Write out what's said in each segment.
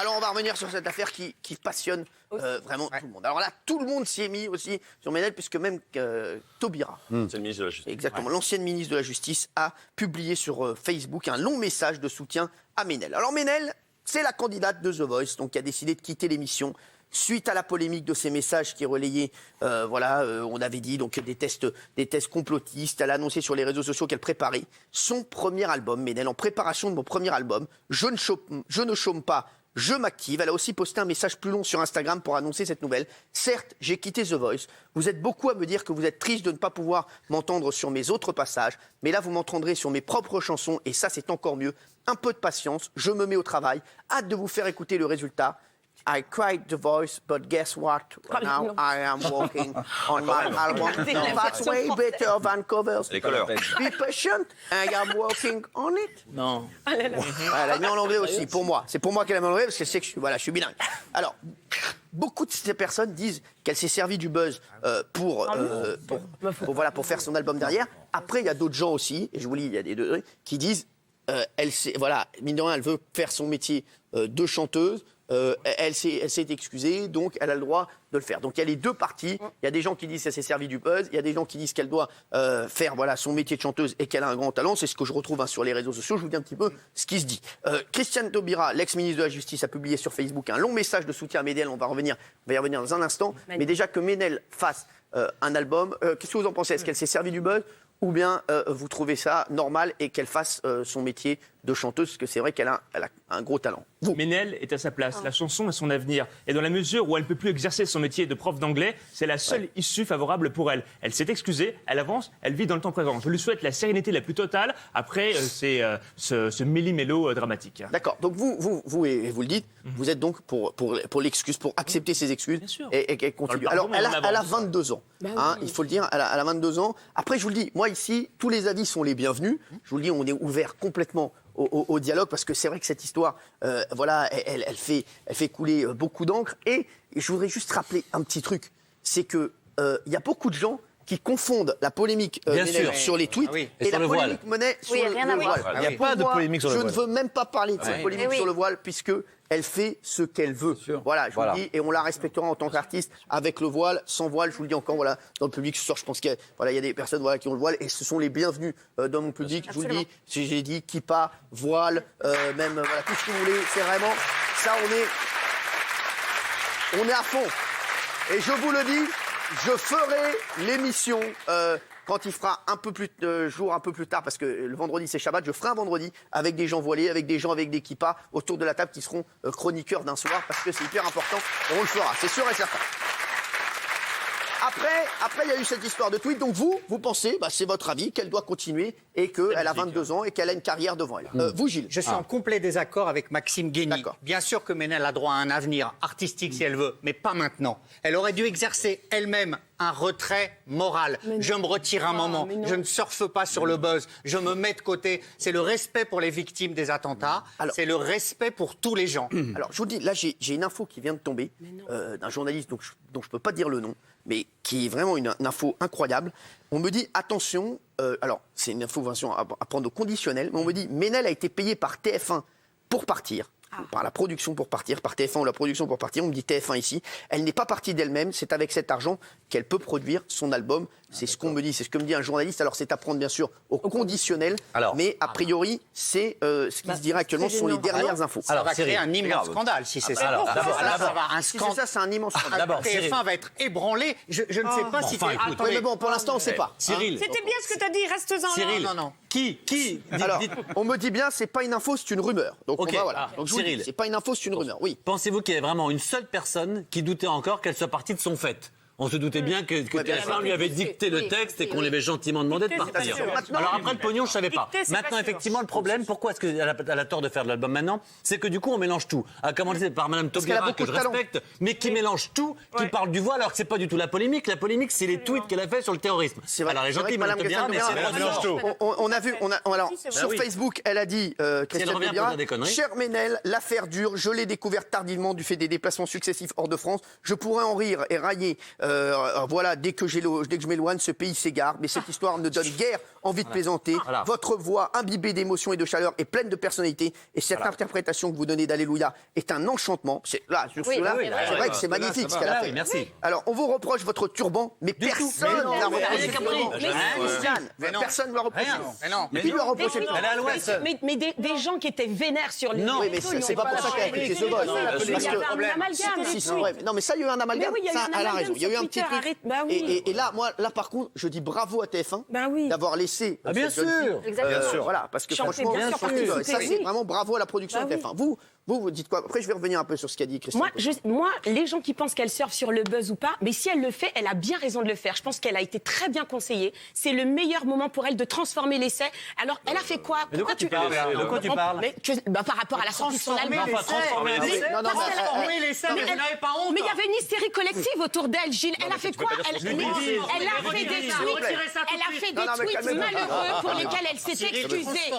Alors, on va revenir sur cette affaire qui passionne vraiment tout le monde. Alors là, tout le monde s'y est mis aussi sur Ménel, puisque même Taubira, C'est le ministre de la Justice. exactement, l'ancienne ministre de la Justice, a publié sur Facebook un long message de soutien à Ménel. Alors Ménel, c'est la candidate de The Voice, donc qui a décidé de quitter l'émission. Suite à la polémique de ces messages qui relayaient, on avait dit donc des tests complotistes, elle a annoncé sur les réseaux sociaux qu'elle préparait son premier album, Ménel, en préparation de mon premier album. Je ne chôme pas, je m'active. Elle a aussi posté un message plus long sur Instagram pour annoncer cette nouvelle. Certes, j'ai quitté The Voice. Vous êtes beaucoup à me dire que vous êtes triste de ne pas pouvoir m'entendre sur mes autres passages, mais là vous m'entendrez sur mes propres chansons et ça c'est encore mieux. Un peu de patience, je me mets au travail. Hâte de vous faire écouter le résultat. I cried The Voice, but guess what? Now I am working on my album. That's way better than covers. Les couleurs. Be patient, I am working on it. Non. Elle a mis en anglais aussi, pour moi. C'est pour moi qu'elle a mis en anglais, parce qu'elle sait que je suis bilingue. Alors, beaucoup de ces personnes disent qu'elle s'est servie du buzz pour faire son album derrière. Après, il y a d'autres gens aussi, et je vous lis, il y a des deux qui disent, mine de rien, elle veut faire son métier de chanteuse. Elle s'est excusée, donc elle a le droit de le faire. Donc il y a les deux parties. Il y a des gens qui disent qu'elle s'est servie du buzz. Il y a des gens qui disent qu'elle doit faire son métier de chanteuse et qu'elle a un grand talent. C'est ce que je retrouve sur les réseaux sociaux. Je vous dis un petit peu ce qui se dit. Christiane Taubira, l'ex-ministre de la Justice, a publié sur Facebook un long message de soutien à Ménel. On va y revenir dans un instant. Mais déjà que Ménel fasse un album, qu'est-ce que vous en pensez? Est-ce qu'elle s'est servie du buzz? Ou bien vous trouvez ça normal et qu'elle fasse son métier de chanteuse, parce que c'est vrai qu'elle a un gros talent. Ménel est à sa place, la chanson est son avenir. Et dans la mesure où elle ne peut plus exercer son métier de prof d'anglais, c'est la seule issue favorable pour elle. Elle s'est excusée, elle avance, elle vit dans le temps présent. Je lui souhaite la sérénité la plus totale après ce méli-mélo dramatique. D'accord, donc vous le dites, vous êtes donc pour l'excuse, pour accepter ses excuses et qu'elle continue. Alors elle a 22 ans, il faut le dire, elle a 22 ans. Après je vous le dis, moi ici, tous les avis sont les bienvenus. Je vous le dis, on est ouvert complètement au dialogue, parce que c'est vrai que cette histoire, elle fait couler beaucoup d'encre. Et je voudrais juste rappeler un petit truc, c'est que il y a beaucoup de gens qui confondent la polémique sur les tweets et la polémique Monnaie sur le voile. Il n'y a pas de polémique sur le voile. Je ne veux même pas parler de cette polémique sur le voile, puisque elle fait ce qu'elle veut. Voilà, je vous le dis, et on la respectera en tant qu'artiste, avec le voile, sans voile. Je vous le dis encore, dans le public ce soir, je pense qu'il y a des personnes qui ont le voile, et ce sont les bienvenus dans mon public. Je vous le dis, j'ai dit kippa, voile, même tout ce que vous voulez. C'est vraiment ça, on est à fond. Et je vous le dis, je ferai l'émission quand il fera un peu plus tard, parce que le vendredi c'est Shabbat, je ferai un vendredi avec des gens voilés, avec des gens avec des kippas autour de la table qui seront chroniqueurs d'un soir, parce que c'est hyper important. On le fera, c'est sûr et certain. Après, il y a eu cette histoire de tweet. Donc vous pensez, c'est votre avis, qu'elle doit continuer et qu'elle a 22 ans et qu'elle a une carrière devant elle. Vous, Gilles? Je suis en complet désaccord avec Maxime Guény. D'accord. Bien sûr que Ménel a droit à un avenir artistique si elle veut, mais pas maintenant. Elle aurait dû exercer elle-même un retrait moral. Je me retire un moment, je ne surfe pas sur le buzz, je me mets de côté. C'est le respect pour les victimes des attentats, c'est le respect pour tous les gens. Alors, je vous dis, là, j'ai une info qui vient de tomber d'un journaliste dont je ne peux pas dire le nom, mais qui est vraiment une info incroyable. On me dit, attention, alors, c'est une information à prendre au conditionnel, mais on me dit, Ménel a été payé par TF1 pour partir. Par la production pour partir, par TF1 ou la production pour partir, on me dit TF1 ici. Elle n'est pas partie d'elle-même, c'est avec cet argent qu'elle peut produire son album. C'est ce qu'on me dit, c'est ce que me dit un journaliste. Alors c'est à prendre bien sûr au conditionnel, mais a priori c'est ce qui se dirait actuellement, ce sont les dernières infos. Ça va créer un immense scandale si c'est ça. Si c'est ça, c'est un immense scandale. D'abord, TF1 va être ébranlé. Je ne sais pas si c'est... Mais bon, pour l'instant on ne sait pas. Cyril. C'était bien ce que tu as dit, reste-en là. Cyril, Non. Qui Alors, on me dit bien, c'est pas une info, c'est une rumeur. Donc Ok. Donc je vous Cyril. dis, c'est pas une info, c'est une rumeur. Oui. Pensez-vous qu'il y ait vraiment une seule personne qui doutait encore qu'elle soit partie de son fait? On se doutait bien que TF1 lui avait dicté le texte et qu'on lui avait gentiment demandé de partir. Alors après le pognon, je savais pas. Maintenant, effectivement, le problème, pourquoi est-ce qu'elle a tort de faire de l'album maintenant? C'est que du coup, on mélange tout. À commencer par Madame Taubira, que je respecte, mais qui mélange tout, qui parle du voile, alors que c'est pas du tout la polémique. La polémique, c'est les tweets qu'elle a fait sur le terrorisme. Alors elle est gentille, Madame Taubira, mais c'est mélange tout. On a vu, alors sur Facebook, elle a dit, Christiane Taubira, cher Ménel, l'affaire dure, je l'ai découverte tardivement du fait des déplacements successifs hors de France. Je pourrais en rire et railler Voilà, dès que je m'éloigne, ce pays s'égare. Mais cette histoire ne donne guère envie de plaisanter. Voilà. Votre voix, imbibée d'émotion et de chaleur, est pleine de personnalité. Et cette interprétation que vous donnez d'Alléluia est un enchantement. Là, sur cela, c'est vrai que c'est magnifique ce qu'elle a fait. Merci. Alors, on vous reproche votre turban, mais personne ne l'a reproché. Personne ne l'a reproché. Mais Qui lui a reproché le Elle est à l'ouest. Mais des gens qui étaient vénères sur les Non, Oui, mais c'est pas pour ça qu'elle a appliqué ce vote. Il y a un amalgame. Si, c'est vrai. Non, mais ça, il y a eu un amalgame. Mais oui, il y a eu Ça, un elle a amalgame raison. Il y a eu un sur petit Twitter, truc. arrête. Bah oui. Et là, par contre, je dis bravo à TF1 d'avoir laissé. Ah, bien cette jeune sûr. fille, Exactement. bien sûr. Voilà, parce que Chanter, franchement, bien sûr. ça, c'est Oui. vraiment bravo à la production Bah de TF1. Vous dites quoi? Après, je vais revenir un peu sur ce qu'a dit Christian. Moi, les gens qui pensent qu'elle surfe sur le buzz ou pas, mais si elle le fait, elle a bien raison de le faire. Je pense qu'elle a été très bien conseillée. C'est le meilleur moment pour elle de transformer l'essai. Alors, elle a fait quoi? Mais de quoi tu parles? De quoi tu parles? Par rapport à la sortie de son album. Enfin, transformer les essais. Non, non, Mais vous n'avez pas honte. Mais il y avait une hystérie collective autour d'elle, Gilles. Elle a fait quoi? Elle a fait des tweets malheureux pour lesquels elle s'est excusée.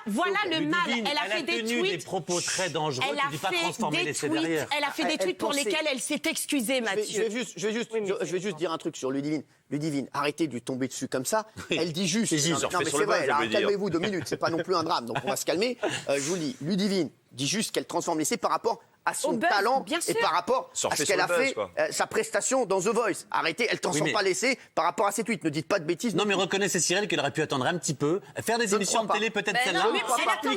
Voilà le mal. Elle a fait des tenu des tweets. propos très dangereux. Tu dis pas transformer l'essai derrière. Elle a fait des tweets pour lesquels elle s'est excusée, Mathieu. Je vais juste dire un truc sur Ludivine. Ludivine, arrêtez de lui tomber dessus comme ça. Elle dit juste. Non, mais c'est vrai, calmez-vous 2 minutes, c'est pas non plus un drame, donc on va se calmer. Je vous le dis, Ludivine dit juste qu'elle transforme l'essai par rapport à son buzz, talent bien et sûr. par rapport à ce qu'elle a fait, sa prestation dans The Voice. Arrêtez, elle transforme pas l'essai par rapport à ses tweets. Ne dites pas de bêtises. Non, mais reconnaissez, Cyril, qu'elle aurait pu attendre un petit peu, faire des émissions de télé, peut-être celle-là.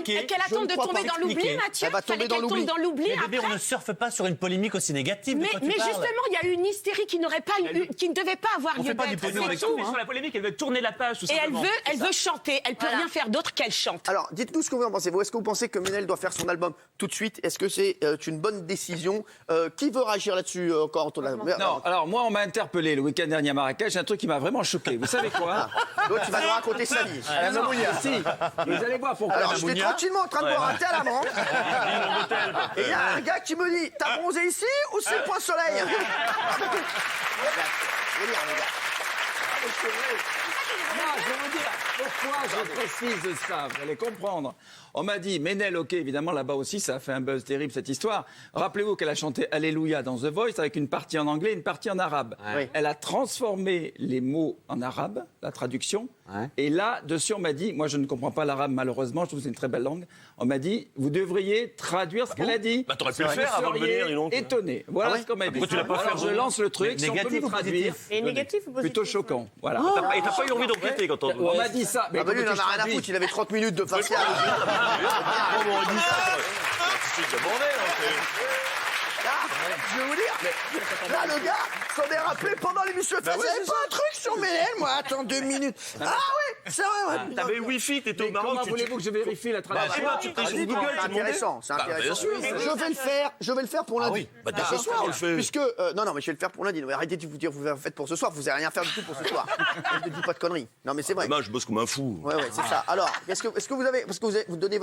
Qu'elle attend de tomber dans l'oubli, Mathieu. Elle va tomber dans l'oubli. Mais bébé, on ne surfe pas sur une polémique aussi négative. Mais justement, il y a eu une hystérie qui ne devait pas avoir lieu fait pas du d'être. pognon avec C'est tout, tout. Sur la polémique, elle veut tourner la page, tout Et simplement. elle veut chanter. Elle peut rien faire d'autre qu'elle chante. Alors, dites-nous ce que vous en pensez. Est-ce que vous pensez que Ménel doit faire son album tout de suite? Est-ce que c'est une bonne décision? Qui veut réagir là-dessus encore, Antoine? Non, alors moi, on m'a interpellé le week-end dernier à Marrakech, un truc qui m'a vraiment choqué. Vous savez quoi? L'autre, tu vas nous raconter sa vie. Non, si, vous allez voir pourquoi. Alors, j'étais tranquillement en train de boire un thé à la menthe. Et il y a un gars qui me dit, t'as bronzé ici ou c'est le point soleil? Je veux dire, les gars. Non, je vais vous dire pourquoi je précise ça, vous allez comprendre. On m'a dit, Ménel, ok, évidemment, là-bas aussi, ça a fait un buzz terrible, cette histoire. Rappelez-vous qu'elle a chanté Alléluia dans The Voice avec une partie en anglais et une partie en arabe. Oui. Elle a transformé les mots en arabe, la traduction. Ouais. Et là, dessus, on m'a dit, moi, je ne comprends pas l'arabe, malheureusement, je trouve que c'est une très belle langue. On m'a dit, vous devriez traduire ce qu'elle a dit. Bah, t'aurais pu le faire avant de venir, dis donc. Étonné. Voilà ce qu'on m'a dit. Pourquoi tu l'as pas fait Alors, je lance le truc, si on peut Négatif nous ou traduire. positif? Et négatif ou positif? Plutôt choquant. Voilà. Et t'as pas eu envie d'enquêter quand on. On m'a dit ça. Mais Ah bah lui, il en comment a tu rien à traduis foutre, il avait 30 minutes de facial. Je vais vous dire, là, le gars s'en est rappelé pendant l'émission. Il fait, vous avez pas un truc sur Ménel? Moi, attends 2 minutes. Ah oui, c'est vrai. Ouais. T'avais le wifi, t'étais au Mais Maroc. comment voulez-vous que je vérifie la traduction? je sais pas, tu pries sur Google, C'est tu intéressant, c'est intéressant. bien sûr. Je vais le faire pour lundi. oui. Bah, dès ce soir, on le fait. Puisque, non, mais je vais le faire pour lundi. Non, mais arrêtez de vous dire, vous le faites pour ce soir. Vous n'allez rien faire du tout pour ce soir. Ne dis pas de conneries. Non, mais c'est vrai. Demain, je bosse comme un fou. Ouais, c'est ça. Alors, est-ce que vous avez, parce que vous donnez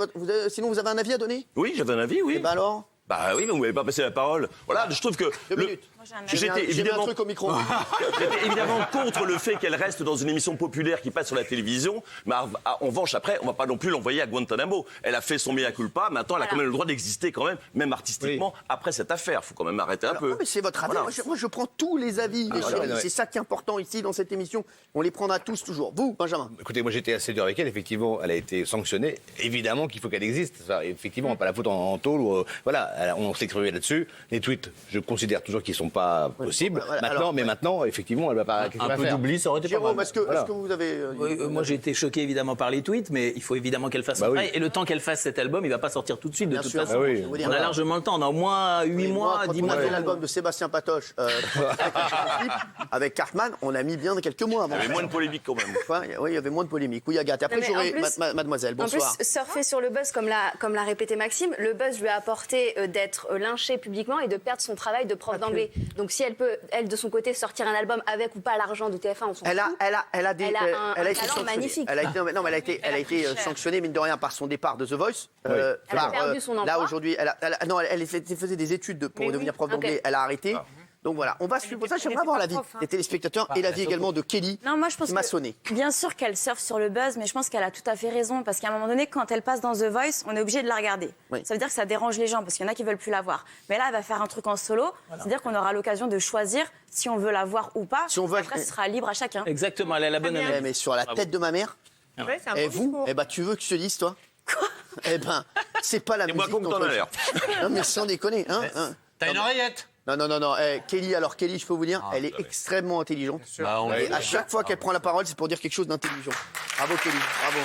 sinon vous avez un avis à donner? Oui, j'avais un avis, oui. Eh ben alors. Bah oui, mais vous m'avez pas passé la parole. Voilà, je trouve que. 2 minutes. J'étais J'ai mis un évidemment. truc au micro. J'étais évidemment contre le fait qu'elle reste dans une émission populaire qui passe sur la télévision, mais en revanche, après, on va pas non plus l'envoyer à Guantanamo. Elle a fait son mea culpa, maintenant elle a quand même le droit d'exister quand même artistiquement, après cette affaire. Faut quand même arrêter un peu. Non, mais c'est votre avis. Voilà. Moi, je prends tous les avis des chéris. C'est ça qui est important ici dans cette émission. On les prendra tous toujours. Vous, Benjamin? Écoutez, moi j'étais assez dur avec elle. Effectivement, elle a été sanctionnée. Évidemment qu'il faut qu'elle existe. Ça, effectivement, on va pas la foutre en tôle. Voilà, on s'est exprimé là-dessus. Les tweets, je considère toujours qu'ils sont pas possibles. Voilà, Maintenant, effectivement, elle va pas. Un peu d'oubli, ça aurait été pas Jérôme, mal. est-ce que vous avez. Moi, j'ai été choqué évidemment par les tweets, mais il faut évidemment qu'elle fasse son travail. Et le temps qu'elle fasse cet album, il va pas sortir tout de suite, de toute façon. Bah oui. Je vais vous dire, On a largement le temps, on a au moins 8 mois, quand 10 on mois. a fait l'album de Sébastien Patoche avec Cartman, on a mis bien quelques mois avant. Il y avait moins de polémique quand même. Oui, il y avait moins de polémique. Oui, Agathe. Après, Non, mais j'aurai en plus- mademoiselle. Bonsoir. En plus, surfer sur le buzz, comme l'a répété Maxime, le buzz lui a apporté d'être lynché publiquement et de perdre son travail de prof d'anglais. Donc si elle peut, elle, de son côté, sortir un album avec ou pas l'argent de TF1, on s'en fout. Elle a été talent sanctionnée. magnifique. Elle a été sanctionnée, mine de rien, par son départ de The Voice. Elle a perdu son emploi. Là, aujourd'hui, elle faisait des études pour devenir prof d'anglais. Elle a arrêté. Donc voilà, on va suivre ça. J'aimerais avoir l'avis des téléspectateurs et l'avis également de Kelly, Non, moi je pense qui m'a sonné. bien sûr qu'elle surfe sur le buzz, mais je pense qu'elle a tout à fait raison parce qu'à un moment donné, quand elle passe dans The Voice, on est obligé de la regarder. Oui. Ça veut dire que ça dérange les gens parce qu'il y en a qui veulent plus la voir. Mais là, elle va faire un truc en solo, c'est-à-dire qu'on aura l'occasion de choisir si on veut la voir ou pas. Si on veut- Après, ce sera libre à chacun. Exactement, elle a la bonne Eh, analyse. mais sur la tête de ma mère, Ouais, c'est un et beau vous, discours. eh ben, tu veux que je te dise, toi Eh ben, c'est pas la Et musique. moi, comme dont t'en as on- l'air. Non, mais sans déconner. Hein, T'as une oreillette? Non. Kelly, alors Kelly, je peux vous dire, elle est extrêmement intelligente. Bah, on Et à chaque fois qu'elle prend la parole, c'est pour dire quelque chose d'intelligent. Bravo Kelly, bravo.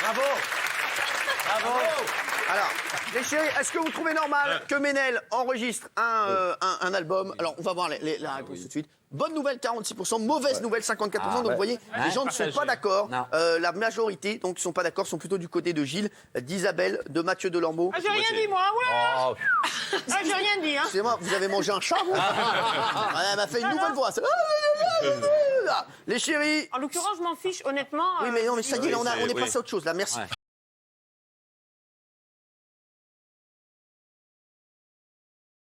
Bravo. Alors, les chéris, est-ce que vous trouvez normal que Ménel enregistre un album? Alors, on va voir la réponse tout de suite. Bonne nouvelle, 46%. Mauvaise nouvelle, 54%. Donc, vous voyez, les gens ne sont pas d'accord. Non. La majorité, donc, ne sont pas d'accord, sont plutôt du côté de Gilles, d'Isabelle, de Mathieu Delormeau. Ah, j'ai rien dit, moi. Ouais. Ah, j'ai rien dit, hein. Excusez-moi, vous avez mangé un chat, vous Elle m'a fait une nouvelle voix. Les chéris. En l'occurrence, je m'en fiche, honnêtement. Oui, mais non, mais ça y est, là, on est oui. passé à autre chose, là. Merci.